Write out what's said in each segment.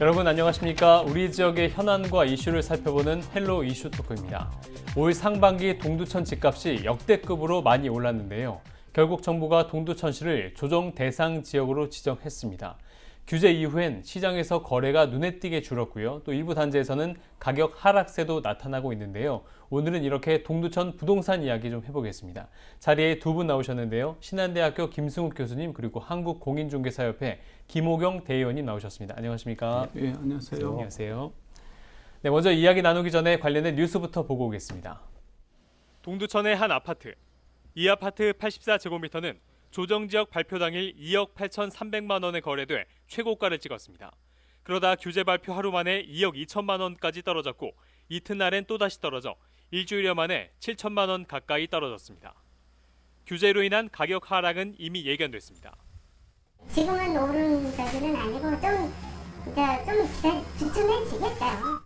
여러분 안녕하십니까? 우리 지역의 현안과 이슈를 살펴보는 헬로 이슈 토크입니다. 올 상반기 동두천 집값이 역대급으로 많이 올랐는데요. 결국 정부가 동두천시를 조정 대상 지역으로 지정했습니다. 규제 이후엔 시장에서 거래가 눈에 띄게 줄었고요. 또 일부 단지에서는 가격 하락세도 나타나고 있는데요. 오늘은 이렇게 동두천 부동산 이야기 좀 해보겠습니다. 자리에 두 분 나오셨는데요. 신한대학교 김승욱 교수님 그리고 한국공인중개사협회 김호경 대의원님 나오셨습니다. 안녕하십니까? 네, 안녕하세요. 안녕하세요. 네, 먼저 이야기 나누기 전에 관련된 뉴스부터 보고 오겠습니다. 동두천의 한 아파트. 이 아파트 84제곱미터는 조정지역 발표 당일 2억 8,300만 원에 거래돼 최고가를 찍었습니다. 그러다 규제 발표 하루 만에 2억 2천만 원까지 떨어졌고 이튿날엔 또다시 떨어져 일주일여 만에 7천만 원 가까이 떨어졌습니다. 규제로 인한 가격 하락은 이미 예견됐습니다. 지금은 오른 저기는 아니고 좀 주춤해지겠어요.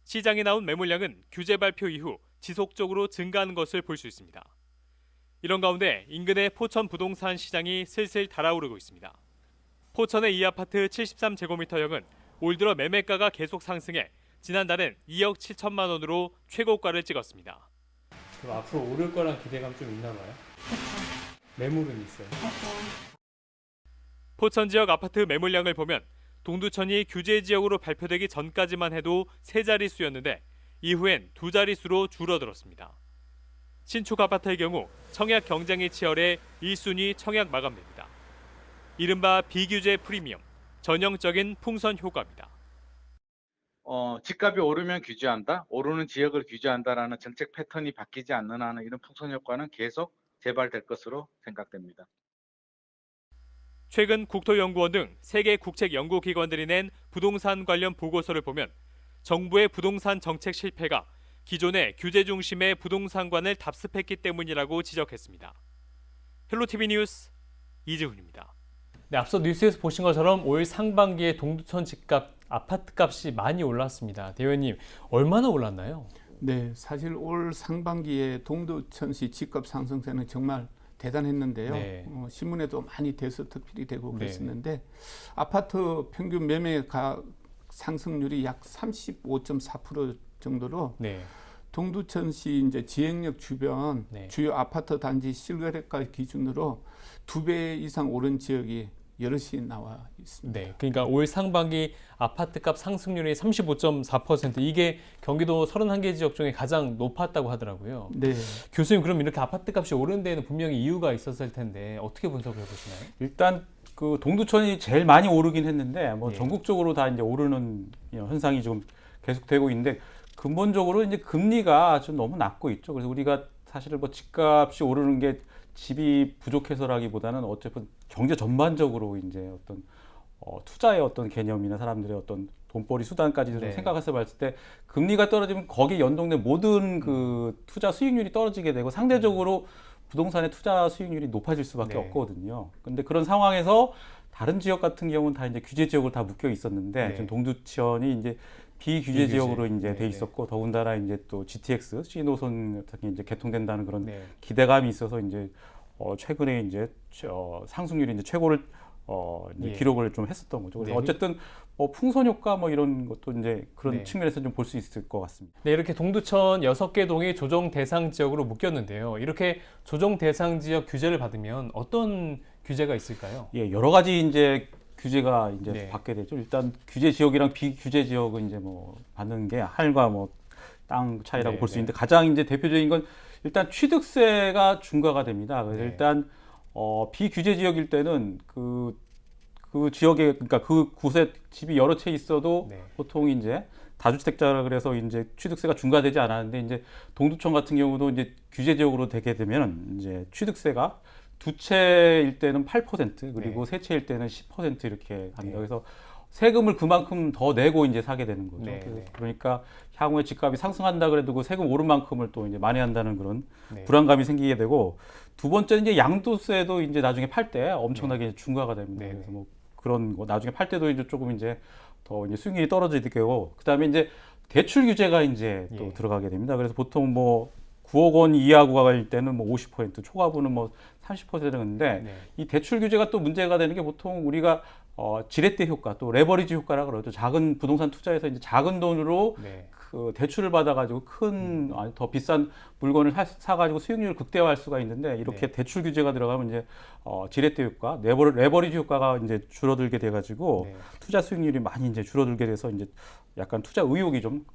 시장에 나온 매물량은 규제 발표 이후 지속적으로 증가하는 것을 볼 수 있습니다. 이런 가운데 인근의 포천 부동산 시장이 슬슬 달아오르고 있습니다. 포천의 이 아파트 73제곱미터형은 올 들어 매매가가 계속 상승해 지난달엔 2억 7천만 원으로 최고가를 찍었습니다. 그럼 앞으로 오를 거란 기대감 좀 있나 봐요? 매물은 있어요. 포천 지역 아파트 매물량을 보면 동두천이 규제 지역으로 발표되기 전까지만 해도 세 자릿수였는데 이후엔 두 자릿수로 줄어들었습니다. 신축 아파트의 경우 청약 경쟁이 치열해 1순위 청약 마감됩니다. 이른바 비규제 프리미엄, 전형적인 풍선 효과입니다. 집값이 오르면 규제한다, 오르는 지역을 규제한다라는 정책 패턴이 바뀌지 않는 한은 이런 풍선 효과는 계속 재발될 것으로 생각됩니다. 최근 국토연구원 등 세계 국책 연구기관들이 낸 부동산 관련 보고서를 보면 정부의 부동산 정책 실패가 기존의 규제 중심의 부동산관을 답습했기 때문이라고 지적했습니다. 헬로티비 뉴스 이재훈입니다. 네, 앞서 뉴스에서 보신 것처럼 올 상반기에 동두천 집값, 아파트값이 많이 올랐습니다. 대표님, 얼마나 올랐나요? 네, 사실 올 상반기에 동두천시 집값 상승세는 정말 대단했는데요. 네. 신문에도 많이 대서특필이 되고 네. 그랬었는데 아파트 평균 매매가 상승률이 약 35.4% 정도로 네. 동두천시 이제 지행역 주변 네. 주요 아파트 단지 실거래가 기준으로 2배 이상 오른 지역이 여럿이 나와 있습니다. 네, 그러니까 올 상반기 아파트값 상승률이 35.4%, 이게 경기도 31개 지역 중에 가장 높았다고 하더라고요. 네. 교수님, 그럼 이렇게 아파트값이 오른 데에는 분명히 이유가 있었을 텐데 어떻게 분석을 해보시나요? 일단 그 동두천이 제일 많이 오르긴 했는데 뭐 예. 전국적으로 다 이제 오르는 현상이 좀 계속되고 있는데 근본적으로 이제 금리가 좀 너무 낮고 있죠. 그래서 우리가 사실은 뭐 집값이 오르는 게 집이 부족해서라기보다는 어쨌든 경제 전반적으로 이제 어떤 투자의 어떤 개념이나 사람들의 어떤 돈벌이 수단까지 네. 생각해서 봤을 때 금리가 떨어지면 거기에 연동된 모든 그 투자 수익률이 떨어지게 되고 상대적으로 부동산의 투자 수익률이 높아질 수밖에 네. 없거든요. 근데 그런 상황에서 다른 지역 같은 경우는 다 이제 규제 지역으로 다 묶여 있었는데 네. 지금 동두천이 이제 비규제 비규제. 지역으로 이제 네, 돼 있었고 더군다나 이제 또 GTX C노선 같은 게 이제 개통된다는 그런 네. 기대감이 있어서 이제 최근에 이제 상승률이 이제 최고를 이제 예. 기록을 좀 했었던 거죠. 그래서 네. 어쨌든 풍선 효과 뭐 이런 것도 이제 그런 네. 측면에서 좀 볼 수 있을 것 같습니다. 네, 이렇게 동두천 6개 동이 조정 대상 지역으로 묶였는데요. 이렇게 조정 대상 지역 규제를 받으면 어떤 규제가 있을까요? 예, 여러 가지 이제 규제가 이제 네. 받게 되죠. 일단 규제 지역이랑 비규제 지역은 이제 뭐 받는 게 하늘과 뭐 땅 차이라고 네, 볼 수 네. 있는데 가장 이제 대표적인 건 일단 취득세가 중과가 됩니다. 그래서 네. 일단 비규제 지역일 때는 그 지역에 그러니까 그 곳에 집이 여러 채 있어도 네. 보통 이제 다주택자라 그래서 이제 취득세가 중과되지 않았는데 이제 동두천 같은 경우도 이제 규제 지역으로 되게 되면 이제 취득세가 두 채일 때는 8% 그리고 세 채일 때는 10% 이렇게 합니다. 네. 그래서 세금을 그만큼 더 내고 이제 사게 되는 거죠. 네, 네. 그러니까 향후에 집값이 상승한다 그래도 그 세금 오른 만큼을 또 이제 만회한다는 그런 네. 불안감이 생기게 되고 두 번째는 이제 양도세도 이제 나중에 팔 때 엄청나게 중과가 됩니다. 네, 그래서 네. 뭐 그런 거 나중에 팔 때도 이제 조금 이제 더 이제 수익률이 떨어지게 되고 그다음에 이제 대출 규제가 이제 또 예. 들어가게 됩니다. 그래서 보통 뭐 9억 원 이하 구간일 때는 뭐 50%, 초과분은 뭐 30%인데 네. 이 대출 규제가 또 문제가 되는 게 보통 우리가 지렛대 효과 또 레버리지 효과라 그러죠. 작은 부동산 투자에서 이제 작은 돈으로 네. 그 대출을 받아가지고 큰 더 비싼 물건을 사가지고 수익률을 극대화할 수가 있는데 이렇게 네. 대출 규제가 들어가면 이제 지렛대 효과, 레버리지 효과가 이제 줄어들게 돼가지고 네. 투자 수익률이 많이 이제 줄어들게 돼서 이제 약간 투자 의욕이 좀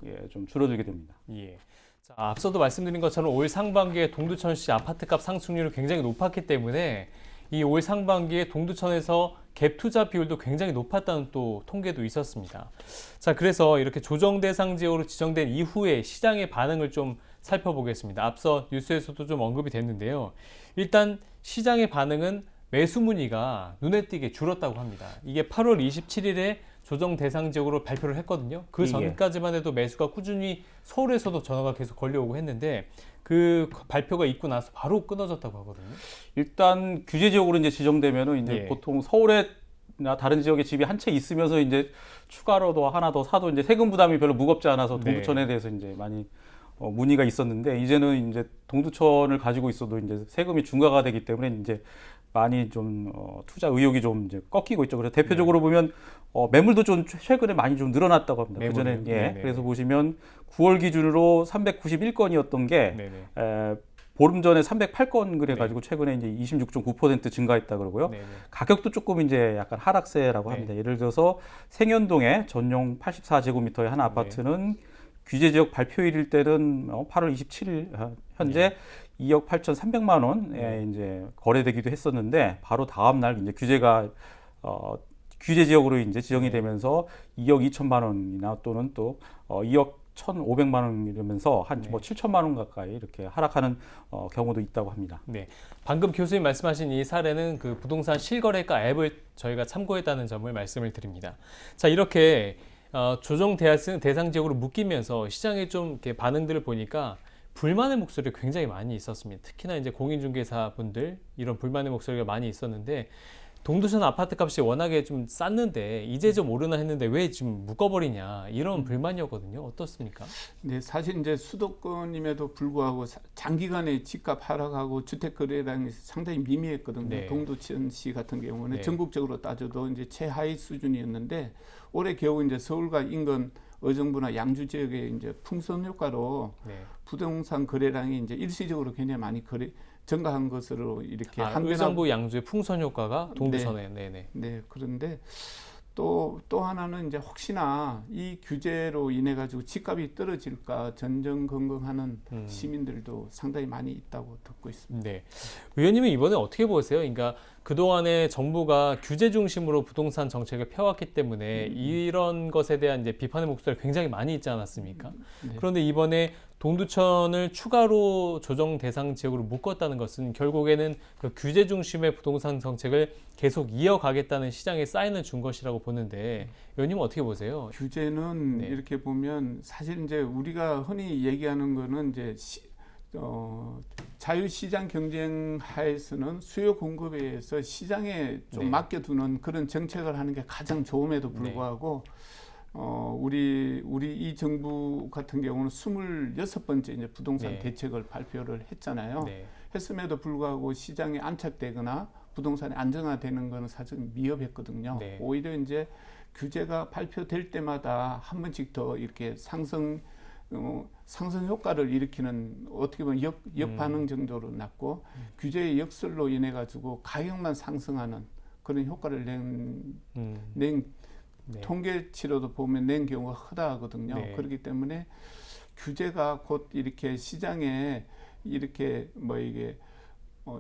줄어들게 됩니다. 예. 자, 앞서도 말씀드린 것처럼 올 상반기에 동두천시 아파트값 상승률이 굉장히 높았기 때문에 이 올 상반기에 동두천에서 갭 투자 비율도 굉장히 높았다는 또 통계도 있었습니다. 자, 그래서 이렇게 조정 대상 지역으로 지정된 이후에 시장의 반응을 좀 살펴보겠습니다. 앞서 뉴스에서도 좀 언급이 됐는데요. 일단 시장의 반응은 매수 문의가 눈에 띄게 줄었다고 합니다. 이게 8월 27일에 조정 대상 지역으로 발표를 했거든요. 그 예. 전까지만 해도 매수가 꾸준히 서울에서도 전화가 계속 걸려오고 했는데 그 발표가 있고 나서 바로 끊어졌다고 하거든요. 일단 규제 지역으로 이제 지정되면은 이제 예. 보통 서울에나 다른 지역에 집이 한 채 있으면서 이제 추가로도 하나 더 사도 이제 세금 부담이 별로 무겁지 않아서 네. 동두천에 대해서 이제 많이 문의가 있었는데 이제는 이제 동두천을 가지고 있어도 이제 세금이 중과가 되기 때문에 이제 많이 좀 투자 의욕이 좀 이제 꺾이고 있죠. 그래서 대표적으로 보면 매물도 좀 최근에 많이 좀 늘어났다고 합니다. 그전에 매물이요? 예. 네네. 그래서 보시면 9월 기준으로 391건이었던 게 네네. 보름 전에 308건 그래가지고 최근에 이제 26.9% 증가했다 그러고요. 네네. 가격도 조금 이제 약간 하락세라고 네. 합니다. 예를 들어서 생현동의 전용 84제곱미터의 한 아파트는 규제 지역 발표일일 때는 8월 27일 현재 2억 8,300만 원에 네. 이제 거래되기도 했었는데 바로 다음 날 이제 규제가 규제 지역으로 이제 지정이 네. 되면서 2억 2천만 원이나 또는 또 2억 1,500만 원 이러면서 한 뭐 7천만 원 가까이 이렇게 하락하는 경우도 있다고 합니다. 네, 방금 교수님 말씀하신 이 사례는 그 부동산 실거래가 앱을 저희가 참고했다는 점을 말씀을 드립니다. 자, 이렇게 조정 대상 지역으로 묶이면서 시장의 좀 이렇게 반응들을 보니까 불만의 목소리가 굉장히 많이 있었습니다. 특히나 이제 공인중개사 분들 이런 불만의 목소리가 많이 있었는데 동두천 아파트 값이 워낙에 좀 쌌는데 이제 좀 오르나 했는데 왜 지금 묶어버리냐 이런 불만이었거든요. 어떻습니까? 네, 사실 이제 수도권임에도 불구하고 장기간에 집값 하락하고 주택 거래량이 상당히 미미했거든요. 네. 동두천시 같은 경우는 네. 전국적으로 따져도 이제 최하위 수준이었는데 올해 겨우 이제 서울과 인근 의정부나 양주 지역의 이제 풍선 효과로 네. 부동산 거래량이 이제 일시적으로 굉장히 많이 증가한 것으로 이렇게 의정부 양주의 풍선 효과가 동두천에 네네. 네, 그런데 또 하나는 이제 혹시나 이 규제로 인해 가지고 집값이 떨어질까 전전긍긍하는 시민들도 상당히 많이 있다고 듣고 있습니다. 네. 의원님은 이번에 어떻게 보세요? 그러니까 그동안에 정부가 규제 중심으로 부동산 정책을 펴왔기 때문에 이런 것에 대한 이제 비판의 목소리가 굉장히 많이 있지 않았습니까? 네. 그런데 이번에 동두천을 추가로 조정 대상 지역으로 묶었다는 것은 결국에는 그 규제 중심의 부동산 정책을 계속 이어가겠다는 시장에 사인을 준 것이라고 보는데 의원님은 어떻게 보세요? 규제는 네. 이렇게 보면 사실 이제 우리가 흔히 얘기하는 거는 이제 자유시장 경쟁 하에서는 수요 공급에 의해서 시장에 좀 네. 맡겨두는 그런 정책을 하는 게 가장 좋음에도 불구하고 우리 이 정부 같은 경우는 26번째 이제 부동산 네. 대책을 발표를 했잖아요. 네. 했음에도 불구하고 시장에 안착되거나 부동산이 안정화되는 것은 사실 미흡했거든요. 네. 오히려 이제 규제가 발표될 때마다 한 번씩 더 이렇게 상승 효과를 일으키는 어떻게 보면 역반응 정도로 났고 규제의 역설로 인해 가지고 가격만 상승하는 그런 효과를 낸 네. 통계치로도 보면 낸 경우가 허다하거든요. 네. 그렇기 때문에 규제가 곧 이렇게 시장에 이렇게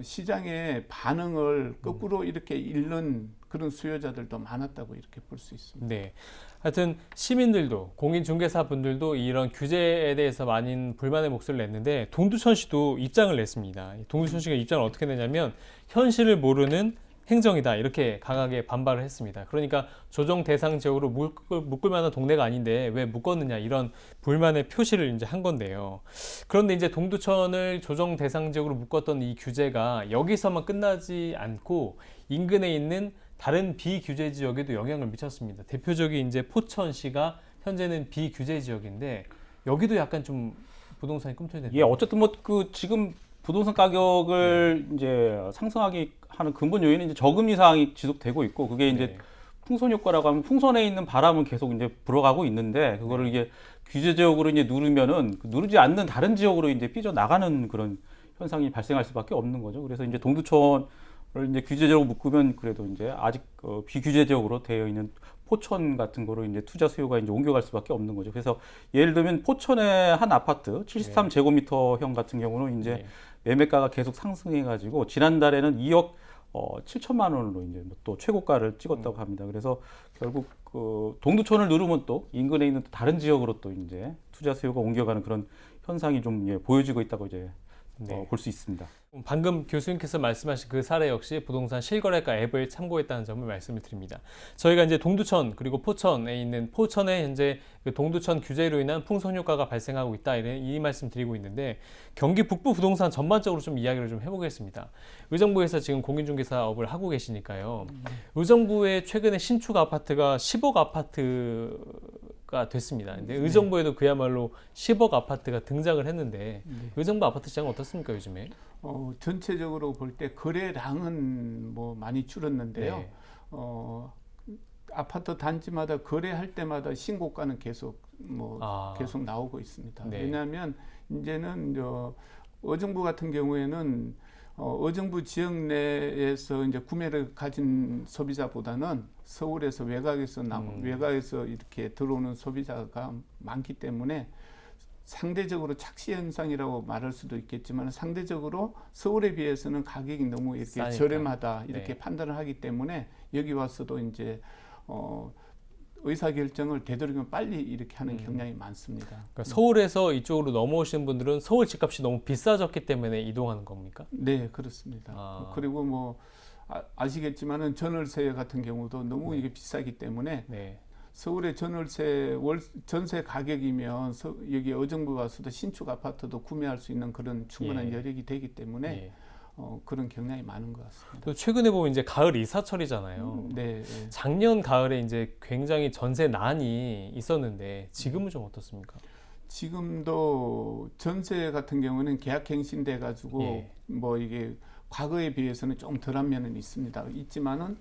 시장의 반응을 거꾸로 이렇게 읽는 그런 수요자들도 많았다고 이렇게 볼 수 있습니다. 네. 하여튼 시민들도 공인중개사 분들도 이런 규제에 대해서 많은 불만의 목소리를 냈는데 동두천시도 입장을 냈습니다. 동두천시가 입장을 어떻게 내냐면 현실을 모르는 행정이다 이렇게 강하게 반발을 했습니다. 그러니까 조정 대상 지역으로 묶을 만한 동네가 아닌데 왜 묶었느냐 이런 불만의 표시를 이제 한 건데요. 그런데 이제 동두천을 조정 대상 지역으로 묶었던 이 규제가 여기서만 끝나지 않고 인근에 있는 다른 비규제 지역에도 영향을 미쳤습니다. 대표적인 이제 포천시가 현재는 비규제 지역인데 여기도 약간 좀 부동산이 꿈틀대는. 예, 어쨌든 뭐 그 지금 부동산 가격을 이제 상승하게 하는 근본 요인은 이제 저금리 상황이 지속되고 있고 그게 이제 네. 풍선 효과라고 하면 풍선에 있는 바람은 계속 이제 불어가고 있는데 그거를 이게 규제 지역으로 이제 누르면은 누르지 않는 다른 지역으로 이제 삐져 나가는 그런 현상이 발생할 수밖에 없는 거죠. 그래서 이제 동두천을 이제 규제적으로 묶으면 그래도 이제 아직 비규제 지역으로 되어 있는 포천 같은 거로 이제 투자 수요가 이제 옮겨갈 수밖에 없는 거죠. 그래서 예를 들면 포천의 한 아파트 73제곱미터형 같은 경우는 이제 네. 매매가가 계속 상승해가지고 지난달에는 2억 7천만 원으로 이제 또 최고가를 찍었다고 합니다. 그래서 결국 그 동두천을 누르면 또 인근에 있는 또 다른 지역으로 또 이제 투자 수요가 옮겨가는 그런 현상이 좀 보여지고 있다고 이제 네. 볼 수 있습니다. 방금 교수님께서 말씀하신 그 사례 역시 부동산 실거래가 앱을 참고했다는 점을 말씀을 드립니다. 저희가 이제 동두천 그리고 포천에 있는 포천에 현재 그 동두천 규제로 인한 풍선 효과가 발생하고 있다 이 말씀 드리고 있는데 경기 북부 부동산 전반적으로 좀 이야기를 좀 해보겠습니다. 의정부에서 지금 공인중개사업을 하고 계시니까요. 의정부의 최근에 신축 아파트가 10억 아파트가 됐습니다. 근데 의정부에도 그야말로 10억 아파트가 등장을 했는데 의정부 아파트 시장은 어떻습니까 요즘에? 전체적으로 볼 때 거래량은 뭐 많이 줄었는데요. 네. 아파트 단지마다 거래할 때마다 신고가는 계속 계속 나오고 있습니다. 네. 왜냐하면 이제는 의정부 같은 경우에는 의정부 지역 내에서 이제 구매를 가진 소비자보다는 서울에서 외곽에서 외곽에서 이렇게 들어오는 소비자가 많기 때문에 상대적으로 착시 현상이라고 말할 수도 있겠지만 상대적으로 서울에 비해서는 가격이 너무 이렇게 싸니까. 저렴하다 이렇게 네. 판단을 하기 때문에 여기 와서도 이제 의사 결정을 되도록이면 빨리 이렇게 하는 경향이 많습니다. 그러니까 서울에서 이쪽으로 넘어오시는 분들은 서울 집값이 너무 비싸졌기 때문에 이동하는 겁니까? 네, 그렇습니다. 그리고 뭐 아시겠지만은 전월세 같은 경우도 너무 이게 비싸기 때문에 네. 서울의 전월세 전세 가격이면 여기 의정부 와서도 신축 아파트도 구매할 수 있는 그런 충분한 여력이 되기 때문에 예. 그런 경향이 많은 것 같습니다. 또 최근에 보면 이제 가을 이사철이잖아요. 네, 작년 가을에 이제 굉장히 전세 난이 있었는데 지금은 좀 어떻습니까? 지금도 전세 같은 경우는 계약갱신돼 가지고 예. 뭐 이게 과거에 비해서는 좀 덜한 면은 있지만은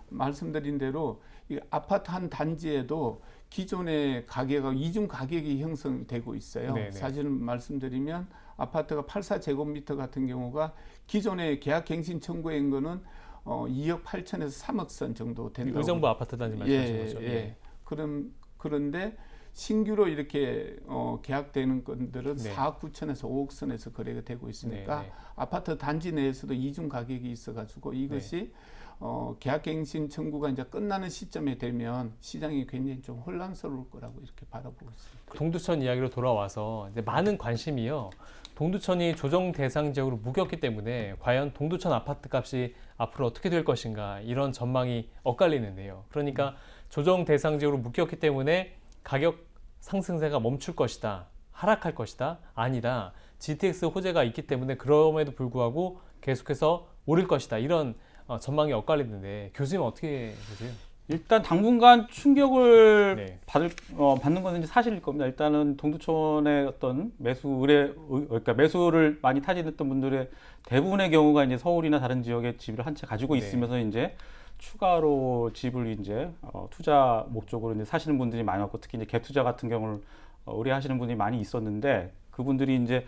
말씀드린 대로 이 아파트 한 단지에도 기존의 가격과 이중 가격이 형성되고 있어요. 네네. 사실 말씀드리면 아파트가 84제곱미터 같은 경우가 기존의 계약갱신 청구한 거는 2억 8천에서 3억 선 정도 된다고. 의정부 아파트 단지 말씀하신 거죠? 예. 그런데 신규로 이렇게 계약되는 건들은 네. 4억 9천에서 5억 선에서 거래가 되고 있으니까 네. 아파트 단지 내에서도 이중 가격이 있어가지고 이것이 계약갱신 청구가 이제 끝나는 시점에 되면 시장이 굉장히 좀 혼란스러울 거라고 이렇게 바라보고 있습니다. 동두천 이야기로 돌아와서 이제 많은 관심이요. 동두천이 조정 대상 지역으로 묶였기 때문에 과연 동두천 아파트 값이 앞으로 어떻게 될 것인가 이런 전망이 엇갈리는데요. 그러니까 조정 대상 지역으로 묶였기 때문에 가격 상승세가 멈출 것이다. 하락할 것이다. 아니다. GTX 호재가 있기 때문에 그럼에도 불구하고 계속해서 오를 것이다. 이런 전망이 엇갈리는데 교수님 어떻게 보세요? 일단 당분간 충격을 네. 받는 것은 이제 사실일 겁니다. 일단은 동두천의 어떤 그러니까 매수를 많이 타진했던 분들의 대부분의 경우가 이제 서울이나 다른 지역에 집을 한 채 가지고 네. 있으면서 이제 추가로 집을 이제 투자 목적으로 이제 사시는 분들이 많았고 특히 이제 갭 투자 같은 경우를 의뢰하시는 분들이 많이 있었는데 그분들이 이제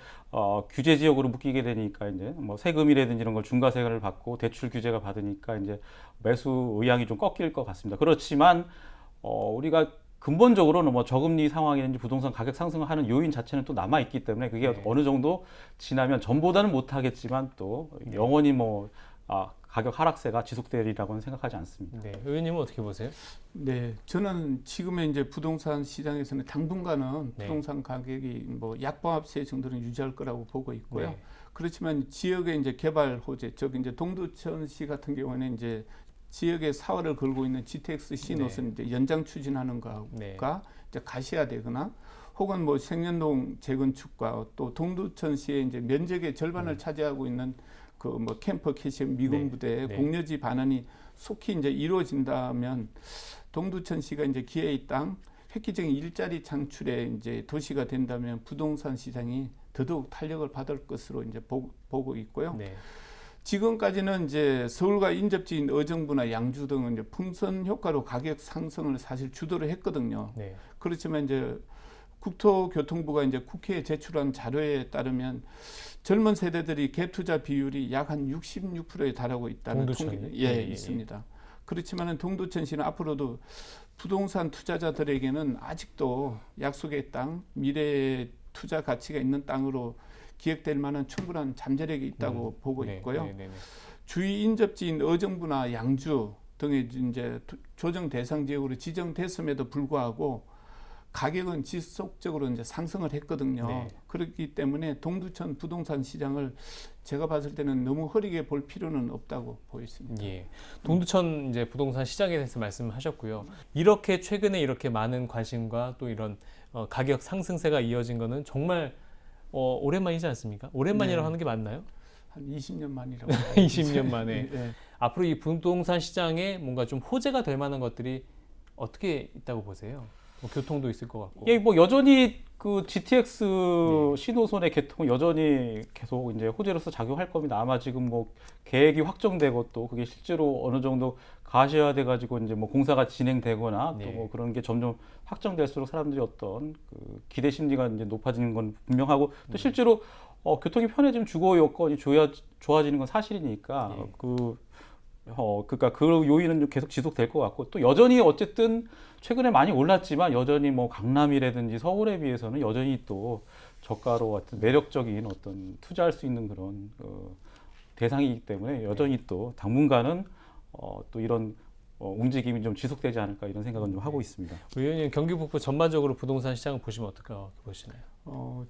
규제 지역으로 묶이게 되니까 이제 뭐 세금이라든지 이런 걸 중과세를 받고 대출 규제가 받으니까 이제 매수 의향이 좀 꺾일 것 같습니다. 그렇지만 우리가 근본적으로는 뭐 저금리 상황이든지 부동산 가격 상승을 하는 요인 자체는 또 남아 있기 때문에 그게 네. 어느 정도 지나면 전보다는 못 하겠지만 또 영원히 뭐 가격 하락세가 지속되리라고는 생각하지 않습니다. 네, 의원님은 어떻게 보세요? 네, 저는 지금의 이제 부동산 시장에서는 당분간은 네. 부동산 가격이 뭐 약보합세 정도는 유지할 거라고 보고 있고요. 네. 그렇지만 지역의 이제 개발 호재, 즉 이제 동두천시 같은 경우에는 이제 지역의 사활을 걸고 있는 GTX-C 네. 노선 이제 연장 추진하는 것과 네. 이제 가시화되거나 혹은 뭐 생년동 재건축과 또 동두천시의 이제 면적의 절반을 차지하고 있는 그 뭐 캠프 캐시엄 미군 네. 부대 네. 공여지 반환이 속히 이제 이루어진다면 동두천시가 이제 기회의 땅 획기적인 일자리 창출에 이제 도시가 된다면 부동산 시장이 더더욱 탄력을 받을 것으로 이제 보고 있고요. 네. 지금까지는 이제 서울과 인접지인 의정부나 양주 등은 이제 풍선 효과로 가격 상승을 사실 주도를 했거든요. 네. 그렇지만 이제 국토교통부가 이제 국회에 제출한 자료에 따르면 젊은 세대들이 갭 투자 비율이 약 한 66%에 달하고 있다는 동두천이? 통계 예. 있습니다. 그렇지만은 동두천시는 앞으로도 부동산 투자자들에게는 아직도 약속의 땅, 미래의 투자 가치가 있는 땅으로 기획될 만한 충분한 잠재력이 있다고 보고 있고요. 네. 주위 인접지인 의정부나 양주 등의 이제 조정 대상 지역으로 지정됐음에도 불구하고 가격은 지속적으로 이제 상승을 했거든요. 네. 그렇기 때문에 동두천 부동산 시장을 제가 봤을 때는 너무 흐리게 볼 필요는 없다고 보였습니다. 예. 동두천 이제 부동산 시장에 대해서 말씀하셨고요. 이렇게 최근에 이렇게 많은 관심과 또 이런 가격 상승세가 이어진 거는 정말 오랜만이지 않습니까? 오랜만이라고 네. 하는 게 맞나요? 한 20년 만이라고. 20년 만에. 네. 앞으로 이 부동산 시장에 뭔가 좀 호재가 될 만한 것들이 어떻게 있다고 보세요? 뭐 교통도 있을 것 같고. 예, 뭐 여전히 그 GTX 신호선의 개통은 여전히 계속 이제 호재로서 작용할 겁니다. 아마 지금 뭐 계획이 확정되고 또 그게 실제로 어느 정도 가시화돼 가지고 이제 뭐 공사가 진행되거나 네. 또 뭐 그런 게 점점 확정될수록 사람들이 어떤 그 기대 심리가 이제 높아지는 건 분명하고 또 실제로 교통이 편해지면 주거 여건이 좋아지는 건 사실이니까 예. 그러니까 그 요인은 좀 계속 지속될 것 같고 또 여전히 어쨌든 최근에 많이 올랐지만 여전히 뭐 강남이라든지 서울에 비해서는 여전히 또 저가로 어떤 매력적인 어떤 투자할 수 있는 그런 대상이기 때문에 여전히 또 당분간은 또 이런 움직임이 좀 지속되지 않을까 이런 생각은 좀 하고 있습니다. 의원님 경기 북부 전반적으로 부동산 시장을 보시면 어떻게 보시나요?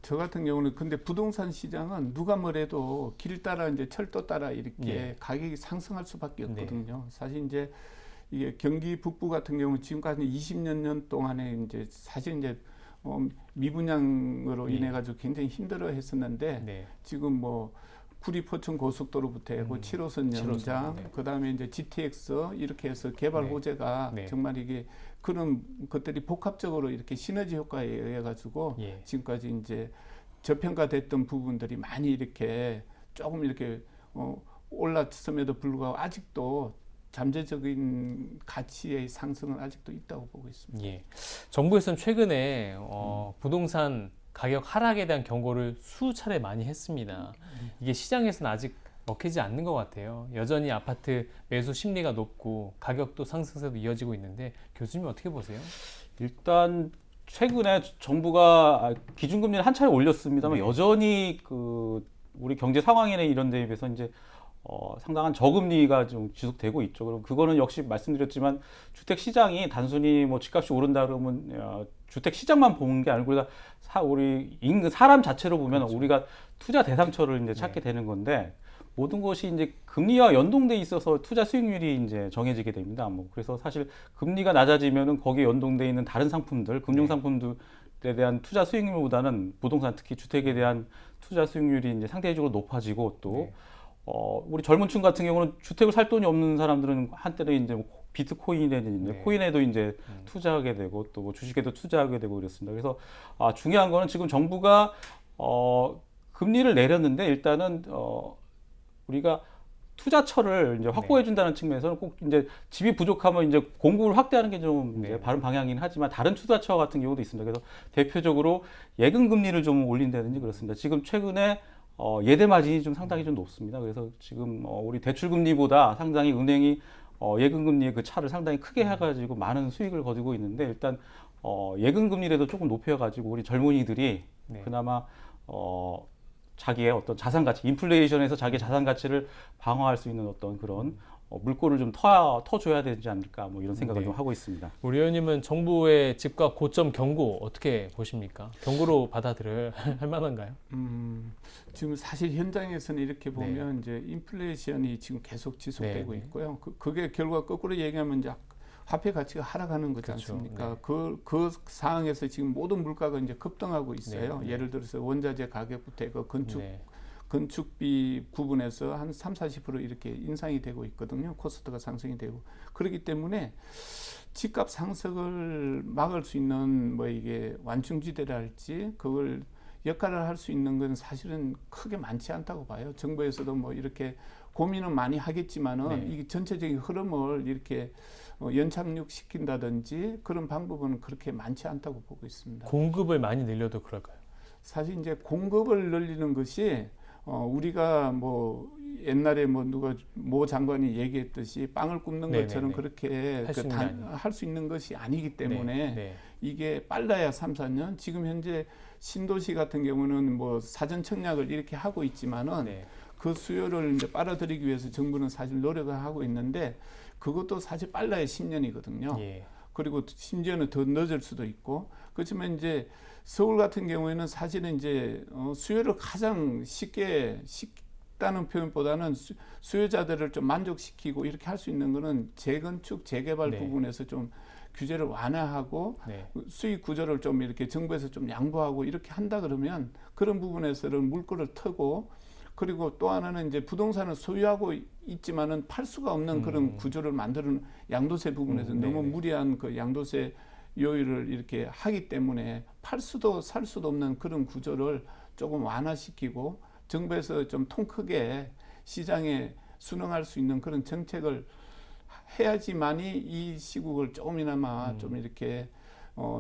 저 같은 경우는 근데 부동산 시장은 누가 뭐래도 길 따라 이제 철도 따라 이렇게 네. 가격이 상승할 수밖에 없거든요. 사실 이제 이게 경기 북부 같은 경우는 지금까지 20년 동안에 이제 사실 이제 미분양으로 네. 인해 가지고 굉장히 힘들어했었는데 네. 지금 뭐 구리 포천 고속도로부터 해고 7호선 7호선, 연장, 네. 그다음에 이제 GTX 이렇게 해서 개발 네. 호재가 네. 정말 이게 그런 것들이 복합적으로 이렇게 시너지 효과에 의해 가지고 예. 지금까지 이제 저평가됐던 부분들이 많이 이렇게 조금 이렇게 올랐음에도 불구하고 아직도 잠재적인 가치의 상승은 아직도 있다고 보고 있습니다. 예. 정부에서는 최근에 부동산 가격 하락에 대한 경고를 수차례 많이 했습니다. 이게 시장에서는 아직 먹히지 않는 것 같아요. 여전히 아파트 매수 심리가 높고 가격도 상승세도 이어지고 있는데 교수님 어떻게 보세요? 일단 최근에 정부가 기준금리를 한 차례 올렸습니다만 네. 여전히 그 우리 경제 상황이나 이런 데에 비해서 이제 상당한 저금리가 좀 지속되고 있죠. 그럼 그거는 역시 말씀드렸지만 주택 시장이 단순히 뭐 집값이 오른다 그러면 주택 시장만 보는 게 아니고 우리가 우리 인근 사람 자체로 보면 그렇죠. 우리가 투자 대상처를 이제 찾게 되는 건데 모든 것이 이제 금리와 연동돼 있어서 투자 수익률이 이제 정해지게 됩니다. 뭐 그래서 사실 금리가 낮아지면은 거기에 연동돼 있는 다른 상품들, 금융 상품들에 대한 투자 수익률보다는 부동산 특히 주택에 대한 투자 수익률이 이제 상대적으로 높아지고 또 네. 우리 젊은층 같은 경우는 주택을 살 돈이 없는 사람들은 한때는 이제 뭐 비트코인에 네. 코인에도 이제 투자하게 되고 또 뭐 주식에도 투자하게 되고 그렇습니다. 그래서 중요한 거는 지금 정부가 금리를 내렸는데 일단은 우리가 투자처를 이제 확보해 준다는 측면에서는 꼭 이제 집이 부족하면 이제 공급을 확대하는 게 좀 네. 바른 방향이긴 하지만 다른 투자처 같은 경우도 있습니다. 그래서 대표적으로 예금 금리를 좀 올린다든지 그렇습니다. 지금 최근에 예대 마진이 좀 상당히 좀 높습니다. 그래서 지금 우리 대출 금리보다 상당히 은행이 예금 금리의 그 차를 상당히 크게 해가지고 많은 수익을 거두고 있는데 일단 예금 금리라도 조금 높여가지고 우리 젊은이들이 네. 그나마 자기의 어떤 자산 가치, 인플레이션에서 자기의 자산 가치를 방어할 수 있는 어떤 그런 물꼬를 좀 터줘야 되지 않을까 뭐 이런 생각을 네. 좀 하고 있습니다. 우리 의원님은 정부의 집값 고점 경고 어떻게 보십니까? 경고로 받아들여야 할 만한가요? 지금 사실 현장에서는 이렇게 보면 이제 인플레이션이 지금 계속 지속되고 네. 있고요. 그게 결과 거꾸로 얘기하면 이제 화폐 가치가 하락하는 거지 그렇죠. 않습니까? 네. 그 상황에서 지금 모든 물가가 이제 급등하고 있어요. 네. 예를 들어서 원자재 가격부터 해서 건축 네. 건축비 부분에서 한 30-40% 이렇게 인상이 되고 있거든요. 코스트가 상승이 되고. 그렇기 때문에 집값 상승을 막을 수 있는 뭐 이게 완충지대랄지 그걸 역할을 할 수 있는 건 사실은 크게 많지 않다고 봐요. 정부에서도 뭐 이렇게 고민은 많이 하겠지만은 네. 이게 전체적인 흐름을 이렇게 연착륙시킨다든지 그런 방법은 그렇게 많지 않다고 보고 있습니다. 공급을 많이 늘려도 그럴까요? 사실 이제 공급을 늘리는 것이 우리가 뭐 옛날에 뭐 누가 모 장관이 얘기했듯이 빵을 굽는 네네네. 것처럼 그렇게 할 수 있는 것이 아니기 때문에 네. 이게 빨라야 3-4년. 지금 현재 신도시 같은 경우는 뭐 사전 청약을 이렇게 하고 있지만은 네. 그 수요를 이제 빨아들이기 위해서 정부는 사실 노력을 하고 있는데 그것도 사실 빨라야 10년이거든요. 예. 그리고 심지어는 더 늦을 수도 있고. 그렇지만 이제 서울 같은 경우에는 사실은 이제 수요를 가장 쉽다는 표현보다는 수요자들을 좀 만족시키고 이렇게 할 수 있는 거는 재건축, 재개발 네. 부분에서 좀 규제를 완화하고 네. 수익 구조를 좀 이렇게 정부에서 좀 양보하고 이렇게 한다 그러면 그런 부분에서는 물꼬를 트고 그리고 또 하나는 이제 부동산을 소유하고 있지만은 팔 수가 없는 그런 구조를 만드는 양도세 부분에서 너무 네네. 무리한 그 양도세 요율을 이렇게 하기 때문에 팔 수도 살 수도 없는 그런 구조를 조금 완화시키고 정부에서 좀 통 크게 시장에 순응할 수 있는 그런 정책을 해야지만이 이 시국을 조금이나마 좀 이렇게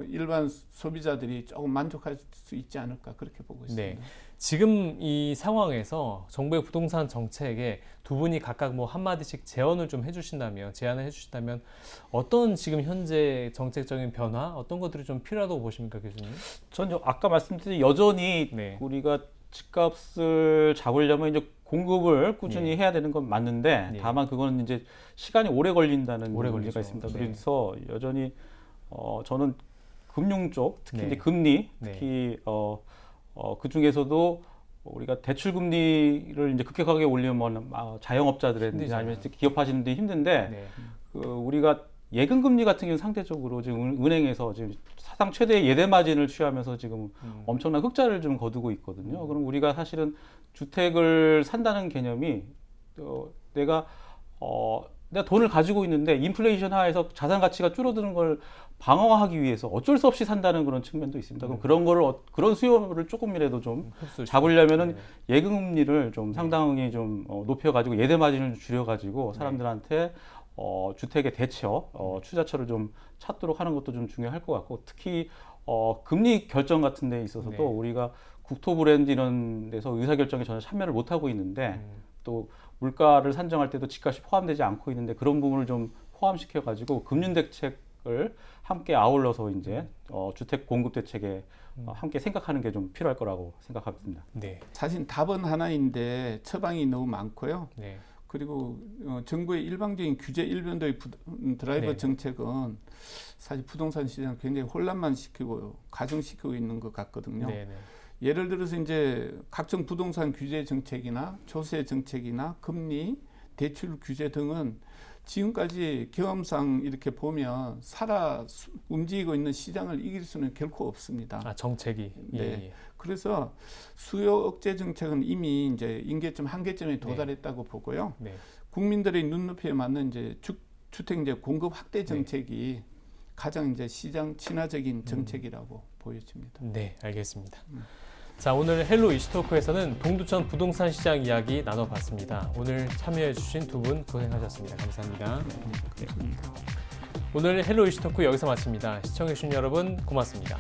일반 소비자들이 조금 만족할 수 있지 않을까 그렇게 보고 있습니다. 네. 지금 이 상황에서 정부의 부동산 정책에 두 분이 각각 뭐 한마디씩 제안을 해주신다면 어떤 지금 현재 정책적인 변화 어떤 것들이 좀 필요하다고 보십니까, 교수님? 전 아까 말씀드린 여전히 네. 우리가 집값을 잡으려면 이제 공급을 꾸준히 예. 해야 되는 건 맞는데 예. 다만 그거는 이제 시간이 오래 걸린다는 오래 문제가 걸리죠. 있습니다. 네. 그래서 여전히 저는 금융 쪽 특히 네. 이제 금리 네. 특히 그 중에서도 우리가 대출 금리를 이제 급격하게 올리면 자영업자들이든지 힘들잖아요. 아니면 기업 하시는 데 힘든데 네. 우리가 예금 금리 같은 경우는 상대적으로 지금 은행에서 지금 사상 최대의 예대 마진을 취하면서 지금 엄청난 흑자를 좀 거두고 있거든요. 그럼 우리가 사실은 주택을 산다는 개념이 내가 돈을 가지고 있는데 인플레이션 하에서 자산 가치가 줄어드는 걸 방어하기 위해서 어쩔 수 없이 산다는 그런 측면도 있습니다. 그럼 그런 거를 그런 수요를 조금이라도 좀 잡으려면은 예금 금리를 좀 상당히 좀 높여가지고 예대 마진을 줄여가지고 사람들한테 주택의 대처, 투자처를 좀 찾도록 하는 것도 좀 중요할 것 같고 특히 금리 결정 같은 데 있어서도 네. 우리가 국토 브랜드 이런 데서 의사결정에 전혀 참여를 못 하고 있는데 또 물가를 산정할 때도 집값이 포함되지 않고 있는데 그런 부분을 좀 포함시켜 가지고 금융 대책을 함께 아울러서 이제 주택 공급 대책에 함께 생각하는 게 좀 필요할 거라고 생각합니다. 네. 사실 답은 하나인데 처방이 너무 많고요. 네. 그리고 정부의 일방적인 규제 일변도의 드라이버 네. 정책은 사실 부동산 시장을 굉장히 혼란만 시키고 가중시키고 있는 것 같거든요. 네. 네. 예를 들어서 이제 각종 부동산 규제 정책이나 조세 정책이나 금리, 대출 규제 등은 지금까지 경험상 이렇게 보면 움직이고 있는 시장을 이길 수는 결코 없습니다. 정책이. 네. 예. 그래서 수요 억제 정책은 이미 이제 임계점 한계점에 도달했다고 보고요. 네. 국민들의 눈높이에 맞는 이제 주택 이제 공급 확대 정책이 가장 이제 시장 친화적인 정책이라고 보여집니다. 네, 알겠습니다. 자, 오늘 헬로 이슈토크에서는 동두천 부동산 시장 이야기 나눠봤습니다. 오늘 참여해주신 두 분 고생하셨습니다. 감사합니다. 감사합니다. 오늘 헬로 이슈토크 여기서 마칩니다. 시청해주신 여러분 고맙습니다.